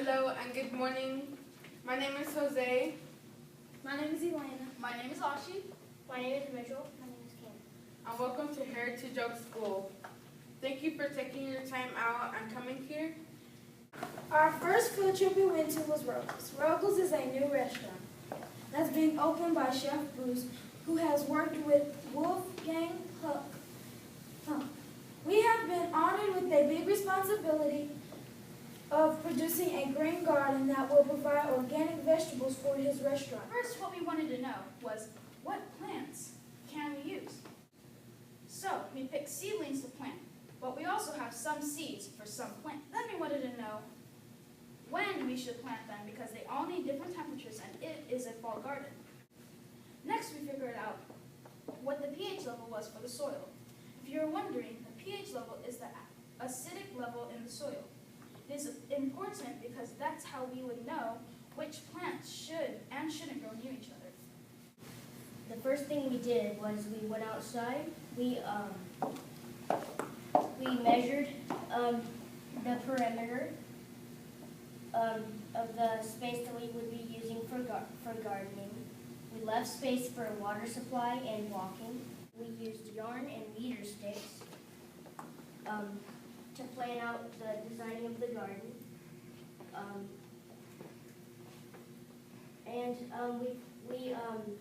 Hello and good morning. My name is Jose. My name is Elena. My name is Ashi. My name is Mitchell. My name is Kim. And welcome to Heritage Oak School. Thank you for taking your time out and coming here. Our first field trip we went to was Rogel's. Rogel's is a new restaurant that's being opened by Chef Bruce, who has worked with Wolfgang Puck. We have been honored with a big responsibility of producing a green garden that will provide organic vegetables for his restaurant. First, what we wanted to know was, what plants can we use? So, we picked seedlings to plant, but we also have some seeds for some plants. Then we wanted to know when we should plant them because they all need different temperatures and it is a fall garden. Next, we figured out what the pH level was for the soil. If you're wondering, the pH level is the acidic level in the soil. It is important because that's how we would know which plants should and shouldn't grow near each other. The first thing we did was we went outside. We measured the perimeter of the space that we would be using for gardening. We left space for water supply and walking. We used yarn and meter sticks to plan out the designing of the garden. We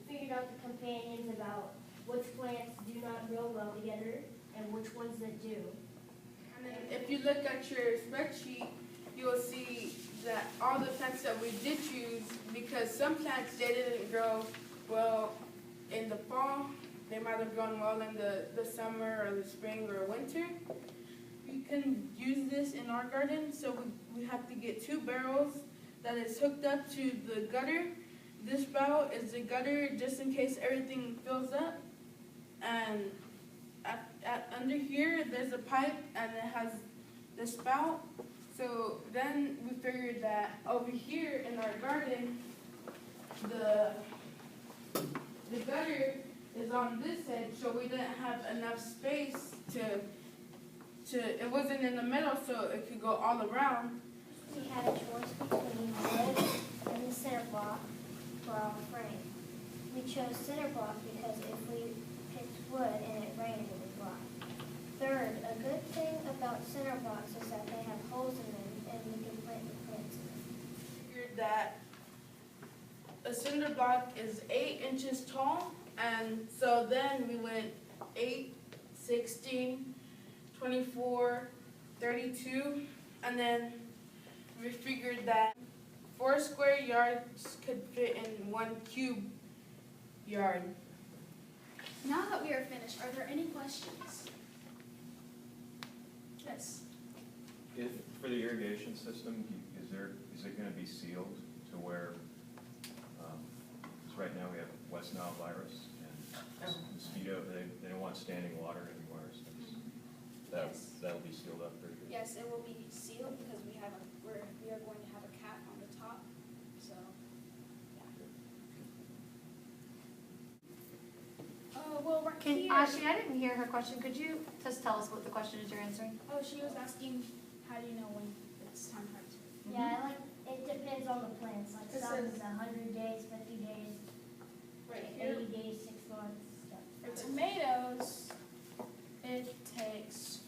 figured out the companions about which plants do not grow well together and which ones that do. And then if you look at your spreadsheet, you will see that all the plants that we did choose, because some plants they didn't grow well in the fall, they might have grown well in the summer or the spring or winter. We can use this in our garden, so we have to get 2 barrels that is hooked up to the gutter. This barrel is the gutter just in case everything fills up. And under here, there's a pipe and it has the spout. So then we figured that over here in our garden, the gutter is on this edge, so we didn't have enough space it wasn't in the middle, so it could go all around. We had a choice between wood and the center block for our frame. We chose center block because if we picked wood and it rained, it would rot. Third, a good thing about center blocks is that they have holes in them and we can plant the plants in them. Figured that a cinder block is 8 inches tall, and so then we went 8, 16, 24, 32, and then we figured that 4 square yards could fit in 1 cube yard. Now that we are finished, are there any questions? Yes. For the irrigation system, is it going to be sealed to where, because right now we have West Nile virus and mosquito, they don't want standing water anymore, so that'll be sealed up pretty good. Yes, it will be sealed because we are going to have a cap on the top. So, yeah. Well, right here. Ashi, I didn't hear her question. Could you just tell us what the question is you're answering? Oh, she was asking, how do you know when it's time for it to? Yeah, it depends on the plants. Like This some is- is 100 days, 50 days, Right here. 80 days, 6 months, stuff. For tomatoes, it takes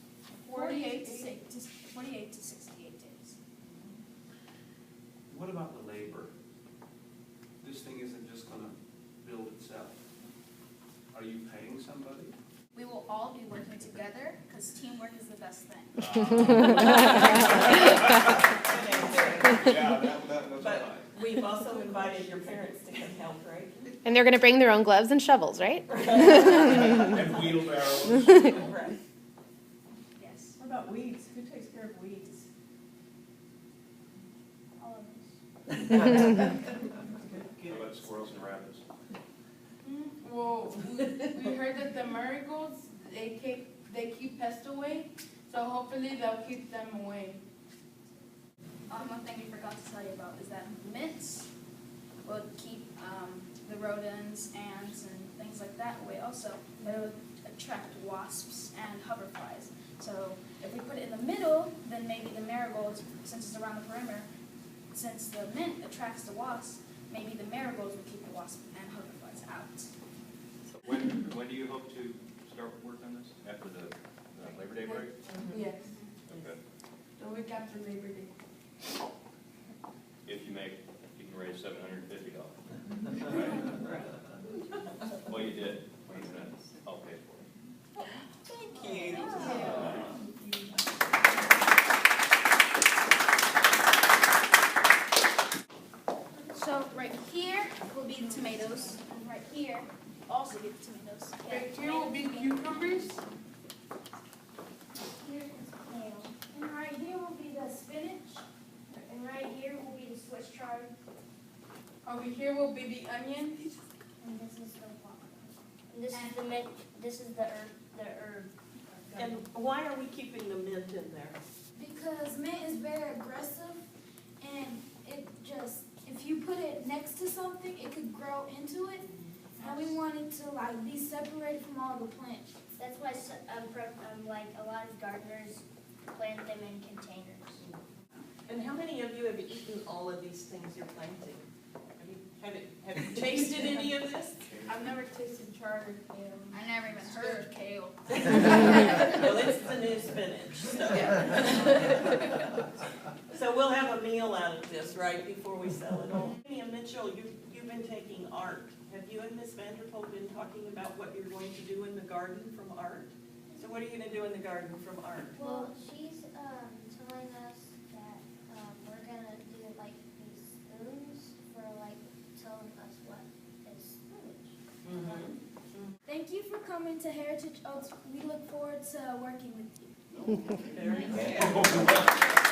48 to 68 days. What about the labor? This thing isn't just gonna build itself. Are you paying somebody? We will all be working together because teamwork is the best thing. Yeah, that's But fine. we've also invited your parents to come help, right? And they're going to bring their own gloves and shovels, right? And wheelbarrows. Right. Yes, What about weeds? Who takes care of weeds? all of us. What about squirrels and rabbits? Well, we heard that the marigolds, they keep pests away, so hopefully they'll keep them away. One thing we forgot to tell you about is that mints will keep the rodents, ants, and things like that away also, but it would attract wasps and hoverflies. So if we put it in the middle, then maybe the marigolds, since it's around the perimeter, since the mint attracts the wasps, maybe the marigolds will keep the wasps and butterflies out. When do you hope to start work on this? After the Labor Day break? Yes, Okay. the week after Labor Day. If you can raise $750. Well, you did. Well, you said, I'll pay for it. Thank you. So right here will be the tomatoes, and right here also be the tomatoes. Right here will be cucumbers. Here is kale. And right here will be the spinach. And right here will be the Swiss chard. Over here will be the onion. And this is the block. And this is the mint, this is the herb. And why are we keeping the mint in there? Because mint is very aggressive, and it just, if you put it next to something, it could grow into it. And we want it to like be separated from all the plants. That's why like a lot of gardeners plant them in containers. And how many of you have eaten all of these things you're planting? Have you tasted any of this? I've never tasted chard or kale. I never even heard of kale. Well, it's the new spinach, so. So we'll have a meal out of this, right, before we sell it all. Mia Mitchell, you've been taking art. Have you and Miss Vanderpool been talking about what you're going to do in the garden from art? So what are you gonna do in the garden from art? Well, she's telling us that we're gonna do like these spoons for like telling us what is spinach. Thank you for coming to Heritage Oaks. We look forward to working with you. Very good.